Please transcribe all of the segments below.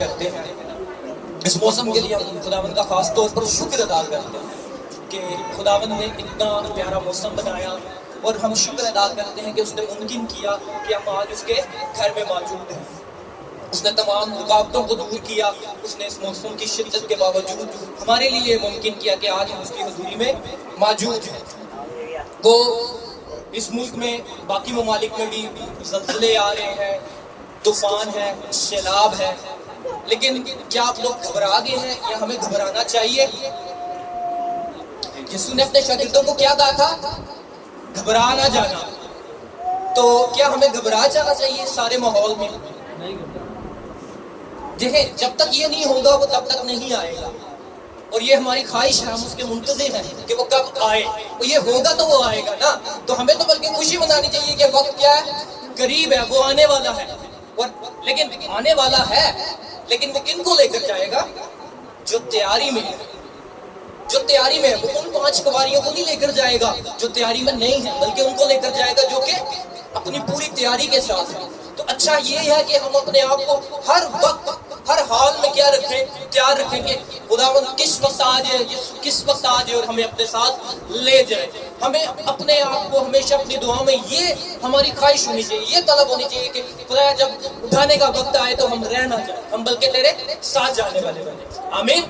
کرتے ہیں اس موسم کے لیے ہم خداوند کا خاص طور پر شکر ادا کرتے ہیں کہ خداوند نے اتنا پیارا موسم بنایا، اور ہم شکر ادا کرتے ہیں کہ اس نے ممکن کیا کہ ہم آج اس کے گھر میں موجود ہیں۔ اس نے تمام رکاوٹوں کو دور کیا، اس نے اس موسم کی شدت کے باوجود ہمارے لیے ممکن کیا کہ آج ہم اس کی حضوری میں موجود ہیں۔ تو اس ملک میں باقی ممالک میں بھی زلزلے آ رہے ہیں، طوفان ہے، سیلاب ہے، لیکن کیا آپ لوگ گھبرا گئے ہیں یا ہمیں گھبرانا چاہیے؟ یسوع نے اپنے شاگردوں کو کیا کہا تھا؟ گھبرا نہ جانا۔ تو کیا ہمیں گھبرا جانا چاہیے سارے ماحول میں؟ دیکھیں، جب تک یہ نہیں ہوگا وہ تب تک نہیں آئے گا، اور یہ ہماری خواہش ہے، ہم اس کے منتظر ہیں کہ وہ کب آئے، اور یہ ہوگا تو وہ آئے گا نا۔ تو ہمیں تو بلکہ خوشی منانی چاہیے کہ وقت کیا ہے؟ قریب ہے، وہ آنے والا ہے۔ اور لیکن آنے والا ہے، لیکن وہ کن کو لے کر جائے گا؟ جو تیاری میں ہے، جو تیاری میں ہے۔ وہ ان 5 کنواریوں کو نہیں لے کر جائے گا جو تیاری میں نہیں ہے، بلکہ ان کو لے کر جائے گا جو کہ اپنی پوری تیاری کے ساتھ ہے۔ تو اچھا یہ ہے کہ ہم اپنے آپ کو ہر وقت، ہر حال میں کیا رکھیں؟ تیار رکھیں کہ خداوند کس وقت آ جائے، کس وقت آ جائے اور ہمیں اپنے ساتھ لے جائے۔ ہمیں اپنے آپ کو ہمیشہ اپنی دعاؤں میں یہ ہماری خواہش ہونی چاہیے، یہ طلب ہونی چاہیے کہ خدا جب اٹھانے کا وقت آئے تو ہم رہ نہ جائیں، ہم بلکہ تیرے ساتھ جانے والے بنے۔ آمین۔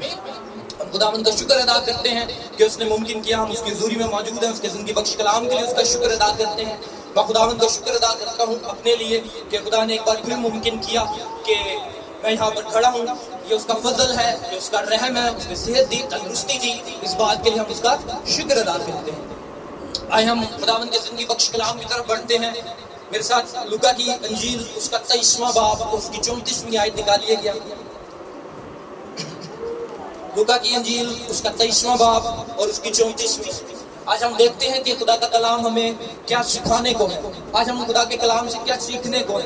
ہم خداوند کا شکر ادا کرتے ہیں کہ اس نے ممکن کیا ہم اس کی حضوری میں موجود ہیں، اس کے زندگی بخش کلام کے لیے اس کا شکر ادا کرتے ہیں۔ میں خداوند کا شکر ادا کرتا ہوں اپنے لیے کہ خدا نے ایک بار پھر ممکن کیا کہ میں یہاں پر کھڑا ہوں۔ یہ اس کا فضل ہے، یہ اس کا رحم ہے، اس نے صحت دی، تندرستی دی، اس بات کے لیے ہم اس کا شکر ادا کرتے ہیں۔ آئے ہم خداوند کے زندگی بخش کلام کی طرف بڑھتے ہیں۔ میرے ساتھ لوکا کی انجیل اس کا 23واں باب اور اس کی 34ویں آیت نکالیے گیا۔ لوکا کی انجیل اس کا 23واں باب اور اس کی 34ویں۔ آج ہم دیکھتے ہیں کہ خدا کا کلام ہمیں کیا سکھانے کو ہے، آج ہم خدا کے کلام سے کیا سیکھنے کو ہے۔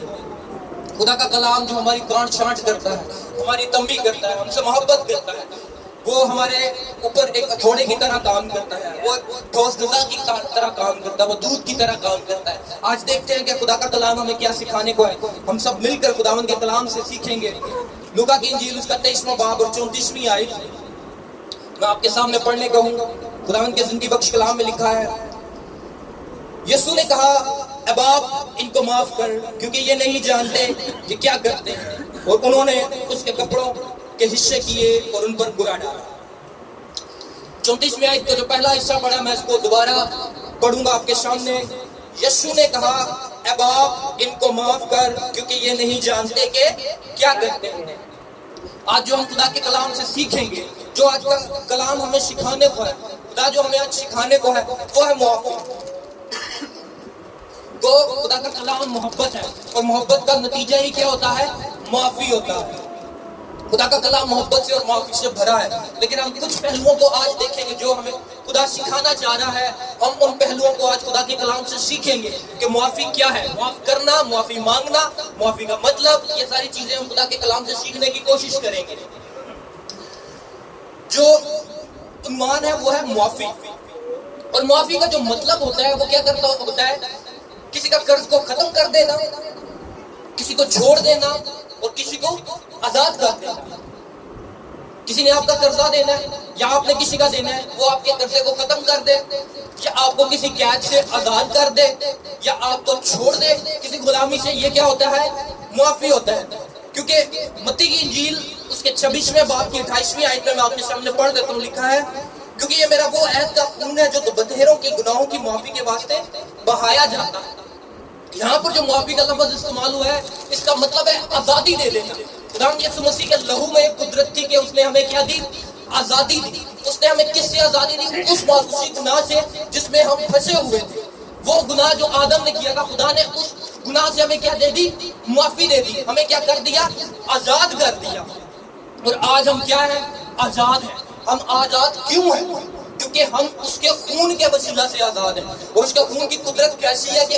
خدا کا کلام جو ہماری گانٹھ چھانٹ کرتا ہے، ہماری تنبیہ کرتا ہے، ہم سے محبت کرتا ہے، وہ ہمارے اوپر ایک ہتھوڑے کی طرح کام کرتا ہے، وہ ٹھوس غذا کی طرح کام کرتا ہے، وہ دودھ کی طرح کام کرتا ہے۔ آج دیکھتے ہیں کہ خدا کا کلام ہمیں کیا سکھانے کو ہے۔ ہم سب مل کر خداوند کے کلام سے سیکھیں گے۔ لوکا کی انجیل اس کا 23واں باب اور 34ویں آیت میں آپ کے سامنے پڑھنے کہوں گا۔ خداوند کے زندگی بخش کلام میں لکھا ہے، یسوع نے کہا، اے باپ ان کو معاف کر، کیونکہ یہ نہیں جانتے کہ کیا کرتے ہیں۔ اور انہوں نے اس کے کپڑوں کے حصے کیے اور ان پر برا ڈالا۔ 34ویں آیت کا جو پہلا حصہ پڑھا میں اس کو دوبارہ پڑھوں گا آپ کے سامنے۔ یسوع نے کہا، اے باپ ان کو معاف کر، کیونکہ یہ نہیں جانتے کہ کیا کرتے ہیں۔ آج جو ہم خدا کے کلام سے سیکھیں گے، جو آج کا کلام ہمیں سکھانے کو ہے، خدا جو ہمیں آج سکھانے کو ہے وہ ہے معافی۔ تو خدا کا کلام محبت ہے، اور محبت کا نتیجہ ہی کیا ہوتا ہے؟ معافی ہوتا ہے۔ خدا کا کلام محبت سے اور معافی سے بھرا ہے، لیکن ہم کچھ پہلوؤں کو آج دیکھیں گے جو ہمیں خدا سکھانا چاہ رہا ہے۔ ہم ان پہلوؤں کو آج خدا کے کلام سے سیکھیں گے کہ معافی کیا ہے، معاف کرنا، معافی مانگنا، معافی کا مطلب، یہ ساری چیزیں ہم خدا کے کلام سے سیکھنے کی کوشش کریں گے۔ جو عنوان ہے وہ ہے معافی، اور معافی کا جو مطلب ہوتا ہے وہ کیا کرتا ہوتا ہے؟ کسی کا قرض کو ختم کر دینا، کسی کو چھوڑ دینا، اور کسی کو آزاد کر دینا۔ کسی نے آپ کا قرضہ دینا ہے یا آپ نے کسی کا دینا ہے، وہ آپ کے قرضے کو ختم کر دے، یا آپ کو کسی قید سے آزاد کر دے، یا آپ کو چھوڑ دے کسی غلامی سے، یہ کیا ہوتا ہے؟ معافی ہوتا ہے۔ کیونکہ متی کی انجیل اس کے 26ویں باب کی 28ویں آیت میں آپ کے سامنے پڑھ دیتا ہوں، لکھا ہے، کیونکہ یہ میرا وہ عہد کا خون ہے جو بطہروں کے گناہوں کی معافی کے واسطے بہایا جاتا ہے۔ یہاں پر جو معافی کا لفظ استعمال ہوا ہے، اس کا مطلب ہے آزادی دے دینا۔ خداوند یسوع مسیح کے لہو میں ایک قدرت تھی کہ اس نے ہمیں کیا دی؟ آزادی دی۔ اس نے ہمیں کس سے آزادی دی؟ اس معاشی گناہ سے جس میں ہم پھنسے ہوئے تھے۔ وہ گناہ جو آدم نے کیا تھا، خدا نے اس گناہ سے ہمیں کیا دے دی؟ معافی دے دی۔ ہمیں کیا کر دیا؟ آزاد کر دیا۔ اور آج ہم کیا ہیں؟ آزاد ہیں۔ ہم آزاد کیوں ہیں؟ کیونکہ ہم اس کے خون کے وسیلہ سے آزاد ہیں۔ اور اس کے خون کی قدرت کیسی ہے کہ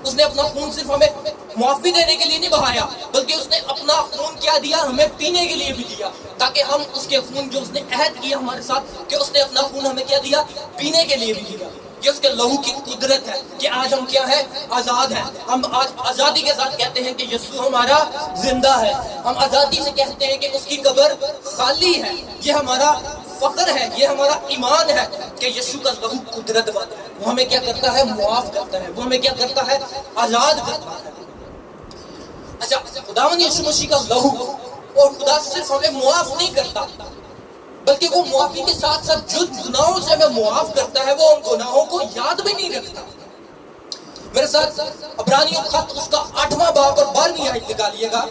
اس نے اپنا خون صرف ہمیں معافی دینے کے لیے نہیں بہایا، بلکہ اس نے اپنا خون کیا دیا؟ ہمیں پینے کے لیے بھی دیا، تاکہ ہم اس کے خون جو اس نے عہد کیا ہمارے ساتھ کہ اس نے اپنا خون ہمیں کیا دیا؟ پینے کے لیے بھی دیا۔ یہ اس کے لہو کی قدرت ہے کہ آج ہم کیا ہے؟ آزاد ہیں. ہم آج آزادی کے ساتھ کہتے ہیں کہ یسوع ہمارا زندہ ہے. ہم آزادی سے کہتے ہیں کہ اس کی قبر خالی ہے. یہ ہمارا فخر ہے, یہ ہمارا ایمان ہے کہ یسوع کا لہو قدرت والا ہے. وہ ہمیں کیا کرتا ہے؟ معاف کرتا ہے. وہ ہمیں کیا کرتا ہے؟ آزاد کرتا ہے. اچھا, خداوند یسوع مسیح کا لہو, اور خدا صرف ہمیں معاف نہیں کرتا بلکہ وہ معافی کے ساتھ ساتھ جو گناہوں سے ہمیں معاف کرتا ہے وہ ان گناہوں کو یاد بھی نہیں رکھتا. میرے ساتھ عبرانیوں خط اس کا 8واں باب اور 12ویں آیت نکالیے گا.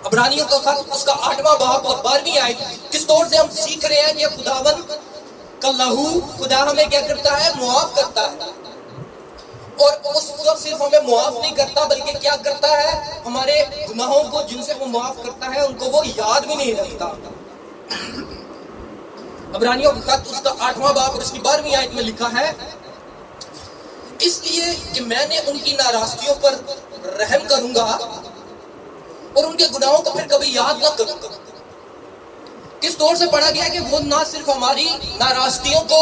عبرانیوں کا خط اس کا 8واں باب اور 12ویں آیت. کس طور سے ہم سیکھ رہے ہیں کہ خداوند کا لہو, خدا ہمیں کیا کرتا ہے؟ معاف کرتا ہے. اور اس وقت صرف ہمیں معاف نہیں کرتا بلکہ کیا کرتا ہے؟ ہمارے گناہوں کو جن سے وہ معاف کرتا ہے ان کو وہ یاد بھی نہیں رکھتا. عبرانیوں کا خط اس کا 8واں باب اور اس کی 12ویں آیت میں لکھا ہے, اس لیے کہ میں نے ان کی ناراضگیوں پر رحم کروں گا اور ان کے گناہوں کو پھر کبھی یاد نہ کروں گا. کس طور سے پڑھا گیا کہ وہ نہ صرف ہماری ناراضگیوں کو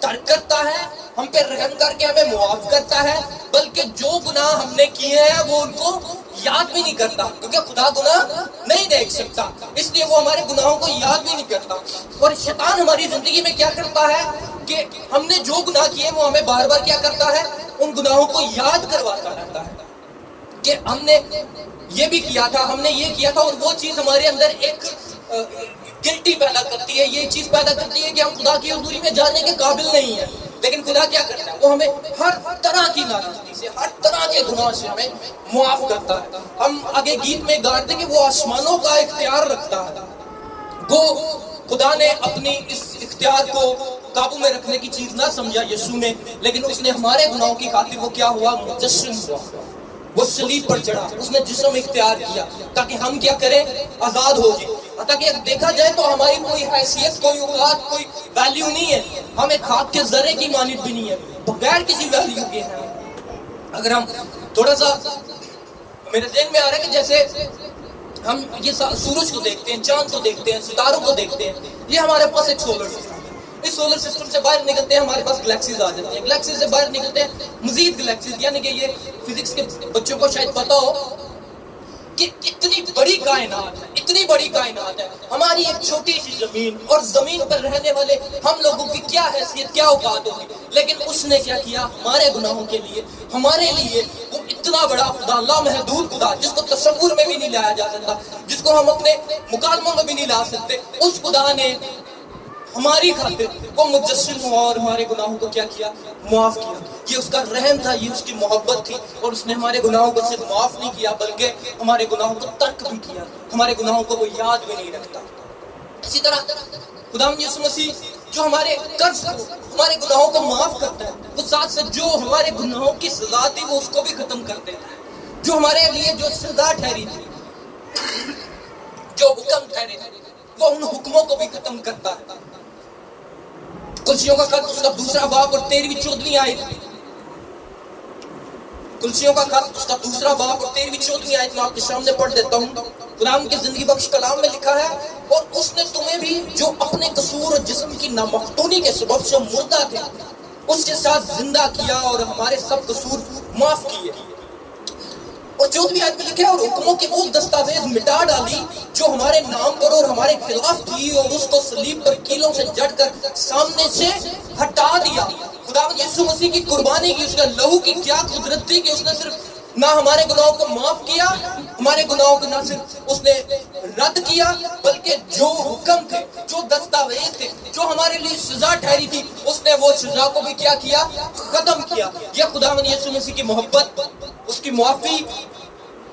ترک کرتا ہے, ہم پہ رحم کر کے ہمیں معاف کرتا ہے, بلکہ جو گناہ ہم نے کیے ہیں وہ ان کو یاد بھی نہیں کرتا, کیونکہ خدا گناہ نہیں دیکھ سکتا, اس لیے وہ ہمارے گناہوں کو یاد بھی نہیں کرتا. اور شیطان ہماری زندگی میں کیا کرتا ہے کہ ہم نے جو گناہ کیے وہ ہمیں بار بار کیا کرتا ہے؟ ان گناہوں کو یاد کرواتا رہتا ہے کہ ہم نے یہ بھی کیا تھا, ہم نے یہ کیا تھا, اور وہ چیز ہمارے اندر ایک گلٹی پیدا کرتی ہے, یہ چیز پیدا کرتی ہے کہ ہم خدا کی حضوری میں جانے کے قابل نہیں ہیں. لیکن خدا کیا کرتا ہے؟ وہ ہمیں ہر طرح کی ناراضگی سے, ہر طرح کے گناہ سے ہمیں معاف کرتا ہے. ہم آگے گیت میں گاتے ہیں کہ وہ آسمانوں کا اختیار رکھتا ہے. وہ خدا نے اپنی اس اختیار کو قابو میں رکھنے کی چیز نہ سمجھا یسوع نے, لیکن اس نے ہمارے گناہوں کی خاطر وہ کیا ہوا؟ مجسم ہوا. وہ صلیب پر چڑھا, اس نے جسم اختیار کیا تاکہ ہم کیا کریں؟ آزاد ہو جائیں. تاکہ دیکھا جائے تو ہماری کوئی حیثیت, کوئی اوقات, کوئی ویلیو نہیں ہے. ہم ایک ہاتھ کے ذرے کی مانند بھی نہیں ہے, بغیر کسی ویلیو کے ہیں. اگر ہم تھوڑا سا, میرے ذہن میں آ رہا ہے کہ جیسے ہم یہ سورج کو دیکھتے ہیں, چاند کو دیکھتے ہیں, ستاروں کو دیکھتے ہیں, یہ ہمارے پاس ایک سولر سسٹم ہے. اس سولر سسٹم سے باہر نکلتے ہیں ہمارے پاس گلیکسیز آ جاتی ہیں, گلیکسیز سے باہر نکلتے ہیں مزید گلیکسیز. یعنی کہ یہ فزکس کے بچوں کو شاید پتا ہو کہ اتنی بڑی کائنات ہے, اتنی بڑی کائنات ہے, ہماری ایک چھوٹی سی زمین, اور زمین پر رہنے والے ہم لوگوں کی کیا حیثیت, کیا اوقات ہوگی. لیکن اس نے کیا کیا؟ ہمارے گناہوں کے لیے, ہمارے لیے وہ اتنا بڑا خدا, لامحدود خدا, جس کو تصور میں بھی نہیں لایا جا سکتا, جس کو ہم اپنے مکالموں میں بھی نہیں لا سکتے, اس خدا نے ہماری خاطر وہ مجسم ہوا اور ہمارے گناہوں کو کیا کیا؟ معاف کیا. یہ اس کا رحم تھا, یہ اس کی محبت تھی, اور اس نے ہمارے گناہوں کو صرف معاف نہیں کیا بلکہ ہمارے گناہوں کو ترک بھی کیا, ہمارے گناہوں کو وہ یاد بھی نہیں رکھتا. اسی طرح خداوند یسوع مسیح جو ہمارے قرض کو, ہمارے گناہوں کو معاف کرتا ہے, وہ ساتھ ساتھ جو ہمارے گناہوں کی سزا تھی وہ اس کو بھی ختم کر دیتا ہے. جو ہمارے لیے جو سزا ٹھہری تھی, جو حکم ٹھہرے تھے, وہ ان حکموں کو بھی ختم کرتا ہے. کلسیوں کا خط اس کا 2 باب اور 13ویں-14ویں آیت, کلسیوں کا خط اس کا 2 باب اور 13ویں-14ویں آیت میں آپ کے سامنے پڑھ دیتا ہوں. خداوند کے زندگی بخش کلام میں لکھا ہے, اور اس نے تمہیں بھی جو اپنے قصور اور جسم کی نامختونی کے سبب سے مردہ تھے اس کے ساتھ زندہ کیا اور ہمارے سب قصور معاف کیے. اور 14ویں آیت میں لکھا ہے, اور حکموں کے وہ دستاویز مٹا ڈالی جو ہمارے نام پر اور ہمارے خلاف تھی, اور اس کو صلیب پر کیلوں سے جڑ کر سامنے سے ہٹا دیا. خداوند یسوع مسیح کی قربانی کی, اس کا لہو کی کیا قدرت تھی کہ اس نے صرف نہ ہمارے گناہوں کو معاف کیا, ہمارے گناہوں کو نہ صرف اس نے رد کیا, بلکہ جو حکم تھے, جو دستاویز تھے, جو ہمارے لیے سزا ٹھہری تھی, اس نے وہ سزا کو بھی کیا کیا؟ ختم کیا. یہ خداوند یسوع مسیح کی محبت, اس کی معافی,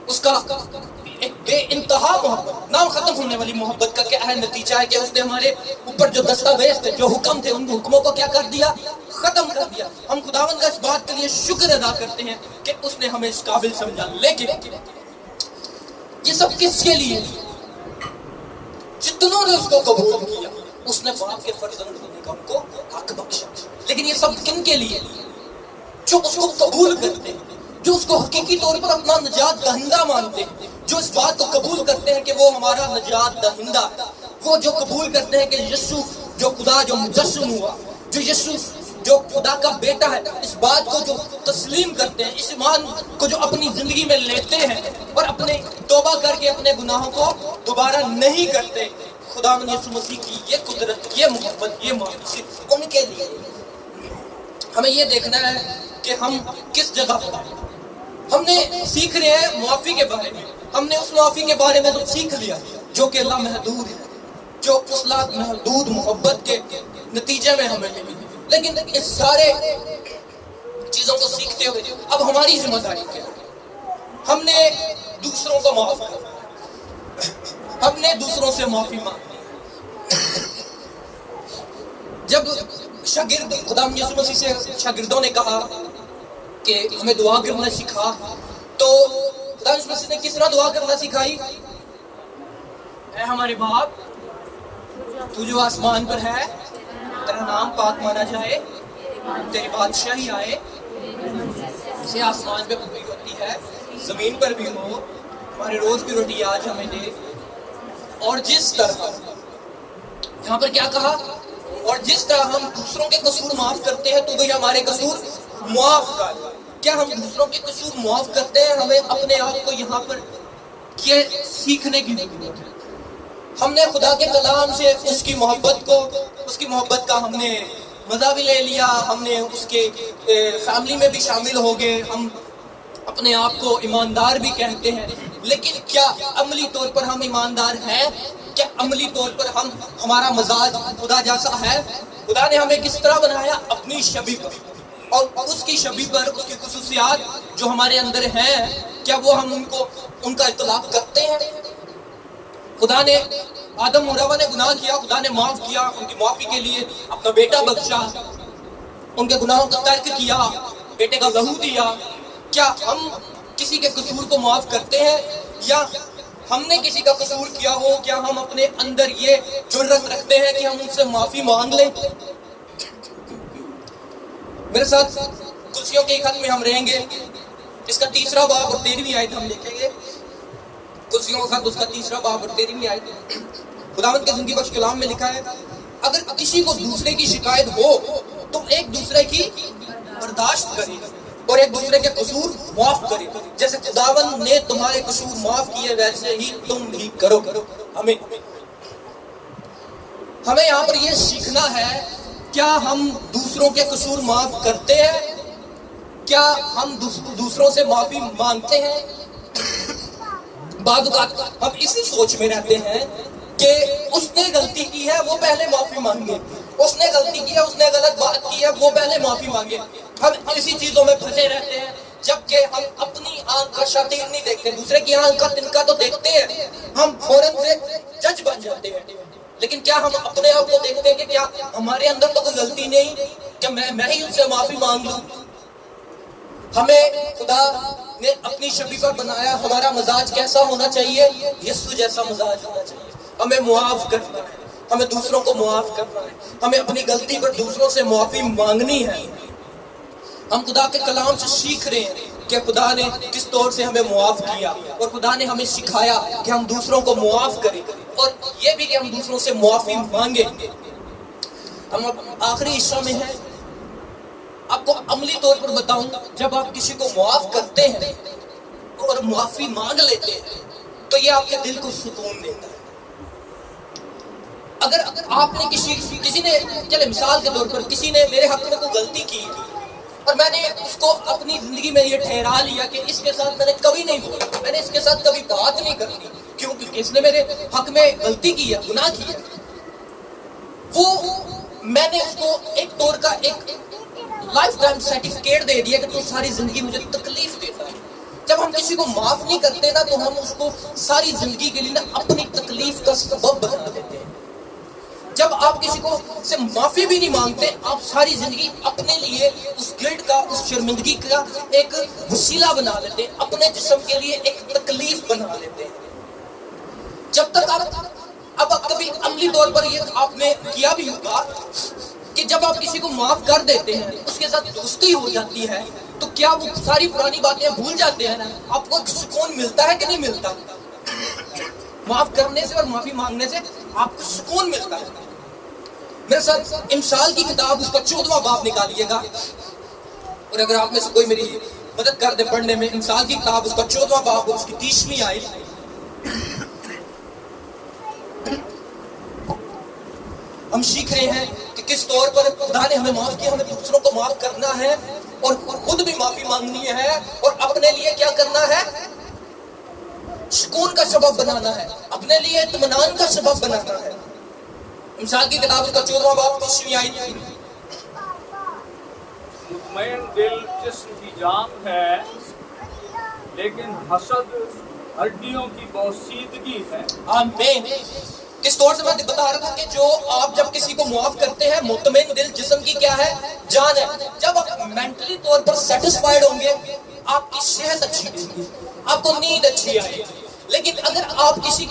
اس کا ایک بے انتہا محبت, نام ختم ہونے والی محبت کا کیا ہے نتیجہ ہے کہ اس نے ہمارے اوپر جو دستاویز تھے, جو حکم تھے, ان حکموں کو کیا کر دیا؟ ختم کر دیا. ہم خداوند کا اس بات کے لیے شکر ادا کرتے ہیں کہ اس نے ہمیں اس قابل سمجھا. لیکن یہ سب کس کے لیے؟ جتنوں نے اس کو قبول کیا, اس نے باپ کے فرزند ہونے کا ان کو حق بخشا. لیکن یہ سب کن کے لیے؟ جو اس کو قبول کرتے ہیں, جو اس کو حقیقی طور پر اپنا نجات دہندہ مانتے ہیں, جو اس بات کو قبول کرتے ہیں کہ وہ ہمارا نجات دہندہ, وہ جو قبول کرتے ہیں کہ یسوع جو خدا جو مجسم ہوا، جو یسوع جو خدا کا بیٹا ہے، اس بات کو جو تسلیم کرتے ہیں، اس ایمان کو جو اپنی زندگی میں لیتے ہیں اور اپنے توبہ کر کے اپنے گناہوں کو دوبارہ نہیں کرتے، خدا یسوع مسیح کی یہ قدرت، یہ محبت، یہ معافی صرف ان کے لیے۔ ہمیں یہ دیکھنا ہے کہ ہم کس جگہ پر ہیں۔ ہم نے سیکھ رہے ہیں معافی کے بارے میں، ہم نے اس معافی کے بارے میں تو سیکھ لیا جو کہ اللہ محدود ہے، جو اس محدود محبت کے نتیجے میں ہمیں ملی، لیکن اس سارے چیزوں کو سیکھتے ہوئے اب ہماری ذمہ داری کیا ہے؟ ہم نے دوسروں کو معاف کرنا، ہم نے دوسروں سے معافی مانگنی ہے۔ جب شاگرد خدا یسوع مسیح سے شاگردوں نے کہا کہ ہمیں دعا کرنا سکھا، تو خدا یسوع مسیح نے کس طرح دعا کرنا سکھائی؟ اے ہمارے باپ تو جو آسمان پر ہے، تیرا نام پاک مانا جائے، تیری بادشاہی آئے، جیسے آسمان پہ پوری ہوتی ہے زمین پر بھی ہو، ہمارے روز کی روٹی آج ہمیں دے، اور جس طرح یہاں پر کیا کہا؟ اور جس طرح ہم دوسروں کے قصور معاف کرتے ہیں تو بھی ہمارے قصور معاف کر۔ کیا ہم دوسروں کے قصور معاف کرتے ہیں؟ ہمیں اپنے آپ کو یہاں پر یہ سیکھنے کی ضرورت ہے۔ ہم نے خدا کے کلام سے اس کی محبت کا ہم نے مزہ بھی لے لیا، ہم نے اس کے فیملی میں بھی شامل ہو گئے، ہم اپنے آپ کو ایماندار بھی کہتے ہیں، لیکن کیا عملی طور پر ہم ایماندار ہیں؟ کیا عملی طور پر ہمارا مزاج خدا جیسا ہے؟ خدا نے ہمیں کس طرح بنایا؟ اپنی شبیہ پر، اور اس کی شبیہ پر اس کی خصوصیات جو ہمارے اندر ہیں، کیا وہ ہم ان کا اطلاق کرتے ہیں؟ خدا نے آدم اور حوا نے گناہ کیا، خدا نے معاف کیا، ان کی معافی کے لیے اپنا بیٹا بخشا، ان کے گناہوں کا ترک کیا، بیٹے کا لہو دیا۔ کیا ہم کسی کے قصور کو معاف کرتے ہیں؟ یا ہم نے کسی کا قصور کیا ہو، کیا ہم اپنے اندر یہ جرأت رکھتے ہیں کہ ہم ان سے معافی مانگ لیں؟ میرے ساتھ کلسیوں کے خط میں ہم رہیں گے، اس کا 3 باب اور 13ویں آیت ہم دیکھیں گے۔ کلسیوں کا خط اس کا 3 باب اور 13ویں آیت، خداوند کے زندگی بخش کلام میں لکھا ہے، اگر کسی کو دوسرے کی شکایت ہو تو ایک دوسرے کی برداشت کرے اور ایک دوسرے کے قصور معاف کرے، جیسے خداوند نے تمہارے قصور معاف کیے ویسے ہی تم بھی کرو۔ ہمیں یہاں پر یہ سیکھنا ہے، کیا ہم دوسروں کے قصور معاف کرتے ہیں؟ کیا ہم دوسروں سے معافی مانگتے ہیں؟ بعض اوقات ہم اسی سوچ میں رہتے ہیں کہ اس نے غلطی کی ہے وہ پہلے معافی مانگے، اس نے غلطی کی ہے، اس نے غلط بات کی ہے وہ پہلے معافی مانگے۔ ہم اسی چیزوں میں پھنسے رہتے ہیں، جبکہ ہم اپنی آنکھ کا شاطر نہیں دیکھتے، دوسرے کی آنکھ کا تنکا تو دیکھتے ہیں، ہم فوراً سے جج بن جاتے ہیں، لیکن کیا ہم اپنے آپ کو دیکھتے ہیں کہ کیا ہمارے اندر تو کوئی غلطی نہیں کہ میں ہی ان سے معافی مانگ لوں؟ ہمیں خدا نے اپنی شبیہ پر بنایا، ہمارا مزاج کیسا ہونا چاہیے؟ یسوع جیسا مزاج ہونا چاہیے۔ ہمیں معاف کرنا ہے، ہمیں دوسروں کو معاف کرنا ہے، ہمیں اپنی غلطی پر دوسروں سے معافی مانگنی ہے۔ ہم خدا کے کلام سے سیکھ رہے ہیں کہ خدا نے کس طور سے ہمیں معاف کیا، اور خدا نے ہمیں سکھایا کہ ہم دوسروں کو معاف کریں، اور یہ بھی کہ ہم دوسروں سے معافی مانگیں۔ ہم آخری حصہ میں ہیں، آپ کو عملی طور پر بتاؤں، جب آپ کسی کو معاف کرتے ہیں اور معافی مانگ لیتے ہیں تو یہ آپ کے دل کو سکون دیتا ہے۔ اگر آپ نے کسی نے، چلے مثال کے طور پر کسی نے میرے حق میں کوئی غلطی کی اور میں نے اس کو اپنی زندگی میں یہ ٹھہرا لیا کہ اس کے ساتھ میں نے کبھی نہیں بولا، میں نے اس کے ساتھ کبھی بات نہیں کرنی، کیونکہ اس نے میرے حق میں غلطی کی ہے، گناہ کیا، وہ میں نے اس کو ایک طور کا ایک لائف ٹائم سرٹیفکیٹ دے دیا کہ تو ساری زندگی مجھے تکلیف دیتا ہے۔ جب ہم کسی کو معاف نہیں کرتے نا تو ہم اس کو ساری زندگی کے لیے نا اپنی تکلیف کا سبب بنا دیتے ہیں۔ جب آپ کسی کو سے معافی بھی نہیں مانگتے، آپ ساری زندگی اپنے لیے اس گلٹ کا، اس شرمندگی کا ایک وسیلہ بنا لیتے ہیں، اپنے جسم کے لیے ایک تکلیف بنا لیتے ہیں۔ جب تک اب کبھی عملی طور پر یہ آپ نے کیا بھی ہوگا کہ جب آپ کسی کو معاف کر دیتے ہیں، اس کے ساتھ دوستی ہو جاتی ہے، تو کیا وہ ساری پرانی باتیں بھول جاتے ہیں نا؟ آپ کو سکون ملتا ہے کہ نہیں ملتا؟ معاف کرنے سے اور معافی مانگنے سے آپ کو سکون ملتا ہے. میرے ساتھ امثال کی کتاب اس کا 14واں باب نکالیے گا, اور اگر آپ میں سے کوئی میری مدد کر دے پڑھنے میں, امثال کی کتاب اس کا 14واں باب اور اس کی 30ویں آیت. ہم سیکھ رہے ہیں کہ کس طور پر خدا نے ہمیں معاف کیا, ہمیں دوسروں کو معاف کرنا ہے اور خود بھی معافی مانگنی ہے, اور اپنے لیے کیا کرنا ہے, سکون کا سبب بنانا ہے, اپنے لیے اطمینان کا سبب بنانا ہے. امثال کی کتاب اس کا 14واں باب 30ویں آیت. مطمئن دل جسم کی جان ہے, لیکن حسد ہڈیوں کی بوسیدگی ہے. آمین. کس طور سے میں بتا رہا تھا کہ جو آپ جب کسی کو معاف کرتے ہیں, مطمئن دل جسم کی کیا ہے, جان ہے. جب آپ مینٹلی طور پر سیٹسفائیڈ ہوں گے, آپ کی صحت اچھی ہوگی, آپ کو نیند اچھی آئے گی. لیکن اگر آپ کسی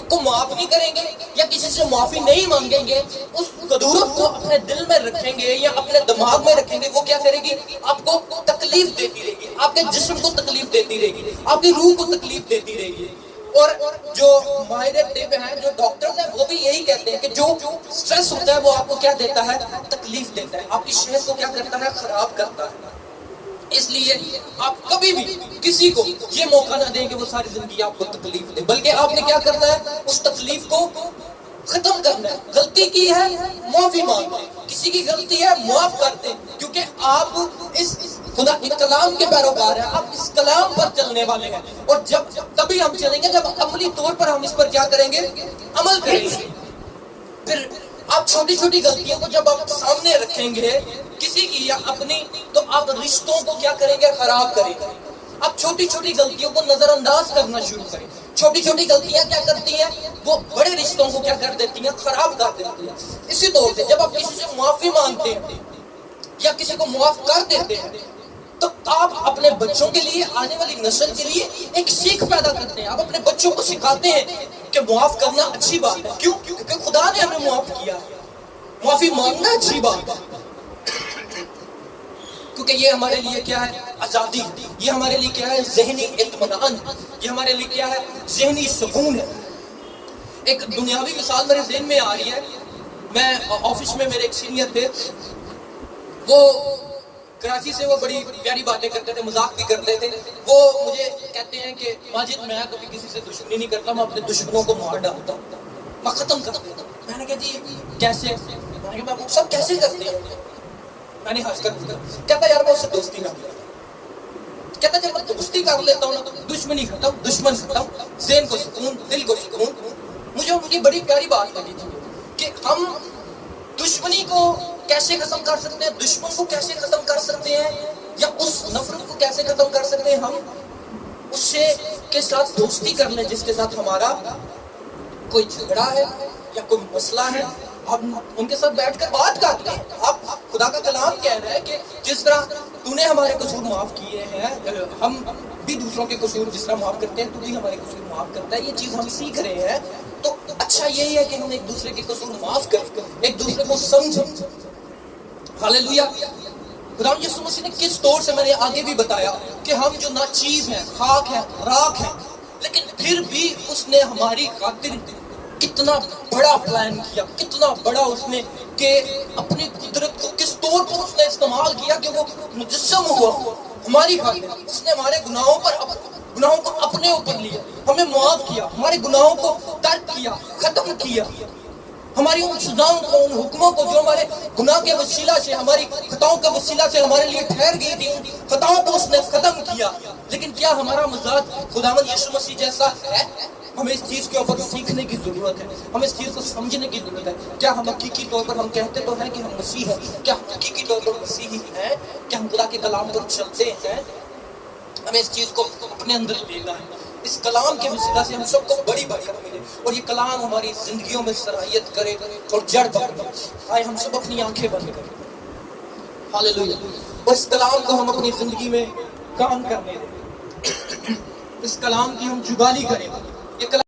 کو معاف نہیں کریں گے یا کسی سے معافی نہیں مانگیں گے, اس قدورت کو اپنے دل میں رکھیں گے یا اپنے دماغ میں رکھیں گے, وہ کیا کرے گی, آپ کو تکلیف دیتی رہے گی, آپ کے جسم کو تکلیف دیتی رہے گی, آپ کی روح کو تکلیف دیتی رہے گی. اور جو ماہر طب ہیں, جو ڈاکٹرز ہیں, وہ بھی یہی کہتے ہیں کہ جو سٹریس ہوتا ہے وہ آپ کو کیا دیتا ہے, تکلیف دیتا ہے, آپ کی صحت کو کیا کرتا ہے, خراب کرتا ہے. اس لیے آپ کبھی بھی کسی کو یہ موقع نہ دیں کہ وہ ساری زندگی آپ کو تکلیف دے, بلکہ آپ نے کیا کرنا ہے, اس تکلیف کو ختم کرنا ہے. غلطی کی ہے, معافی مانگیں, کسی کی غلطی ہے, معاف کرتے, کیونکہ آپ اس خدا کے کلام کے پیروکار ہیں, آپ اس کلام پر چلنے والے ہیں, اور جب تبھی ہم چلیں گے جب عملی طور پر ہم اس پر کیا کریں گے, عمل کریں گے. پھر آپ چھوٹی چھوٹی غلطیوں کو جب آپ سامنے رکھیں گے, کسی کی یا اپنی, تو آپ رشتوں کو کیا کریں گے, خراب کریں گے. آپ چھوٹی چھوٹی غلطیوں کو نظر انداز کرنا شروع کریں. چھوٹی چھوٹی غلطیاں کیا کرتی ہیں, وہ بڑے رشتوں کو کیا کر دیتی ہیں, خراب کر دیتی ہیں. اسی طور سے جب آپ کسی سے معافی مانگتے ہیں یا کسی کو معاف کر دیتے ہیں, تو آپ اپنے بچوں کے لیے, آنے والی نسل کے لیے ایک سیکھ پیدا کرتے ہیں. آپ اپنے بچوں کو سکھاتے ہیں کہ معاف کرنا اچھی بات ہے. کیوں؟ کیونکہ خدا نے ہمیں معاف کیا ہے. معافی مانگنا اچھی بات ہے, کیونکہ یہ ہمارے لیے کیا ہے, آزادی, یہ ہمارے لیے کیا ہے, ذہنی اطمینان, یہ ہمارے لیے کیا ہے, ذہنی سکون ہے. ایک دنیاوی مثال میرے ذہن میں آ رہی ہے. میں آفس میں میرے ایک سینئر تھے, وہ کراچی سے, وہ بڑی پیاری باتیں کرتے تھے, مذاق بھی کرتے تھے. وہ مجھے کہتے ہیں کہ ماجد میں کبھی کسی سے دشمنی نہیں کرتا, میں اپنے دشمنوں کو مار ڈالتا ہوں, میں ختم کر دیتا ہوں. میں نے کہا جی کیسے, میں نے کہا سب کیسے کرتے ہیں. میں نے ہنس کر دیا. کہتا یار میں اس سے دوستی نہ کرتا. کہتا جب میں دوستی کر لیتا ہوں نا, دشمنی ختم, دشمن ختم, ذہن کو سکون, دل کو سکون. مجھے بڑی پیاری بات لگی تھی کہ ہم دشمنی کو کیسے ختم کر سکتے ہیں, دشمن کو کیسے ختم کر سکتے ہیں, یا اس نفرت کو کیسے ختم کر سکتے ہیں. ہم اس سے کے ساتھ دوستی کر لیں جس کے ساتھ ہمارا کوئی جھگڑا ہے یا کوئی مسئلہ ہے, ہم ان کے ساتھ بیٹھ کر بات کرتے ہیں. آپ خدا کا کلام کہہ رہا ہے کہ جس طرح تو نے ہمارے قصور معاف کیے ہیں, ہم بھی دوسروں کے قصور جس طرح معاف کرتے ہیں, تو بھی ہمارے قصور معاف کرتا ہے. یہ چیز ہم سیکھ رہے ہیں. تو اچھا یہی ہے کہ ہم ایک دوسرے کے قصور معاف کریں, ایک دوسرے کو سمجھیں. ہاللیلویا. خدا یسوع مسیح نے کس طور سے, میں نے آگے بھی بتایا کہ ہم جو ناچیز ہیں, خاک ہیں, راکھ ہیں, لیکن پھر بھی اس نے ہماری خاطر کتنا بڑا پلان کیا, کتنا بڑا اس نے, کہ اپنی قدرت کو کس طور پر اس نے استعمال کیا کہ وہ مجسم ہوا ہماری خاطر. اس نے ہمارے گناہوں کو اپنے اوپر لیا, ہمیں معاف کیا, ہمارے گناہوں کو ترک کیا, ختم کیا, ہماری ان سزاؤں کو, ان حکموں کو جو ہمارے گناہ کے وسیلہ سے, ہماری خطاؤں کے وسیلہ سے ہمارے لیے ٹھہر گئی تھی, ان خطاؤں کو اس نے ختم کیا. لیکن کیا ہمارا مزاج خداوند یسوع مسیح جیسا ہے؟ ہمیں اس چیز کے اوپر سیکھنے کی ضرورت ہے, ہمیں اس چیز کو سمجھنے کی ضرورت ہے. کیا ہم حقیقی طور پر, ہم کہتے تو ہیں کہ ہم مسیح ہیں, کیا ہم حقیقی طور پر مسیحی ہیں؟ کیا ہم خدا کے کلام پر چلتے ہیں؟ ہمیں اس چیز کو اپنے اندر لینا ہے. اس کلام کے وسیلہ سے ہم سب کو بڑی برکت ملے, اور یہ کلام ہماری زندگیوں میں صلاحیت کرے اور جڑ پکڑے. آئے ہم سب اپنی آنکھیں بند کریں. ہاللیلویا. اور اس کلام کو ہم اپنی زندگی میں کام کرنے دیں, اس کلام کی ہم جگالی کریں. یہ کلام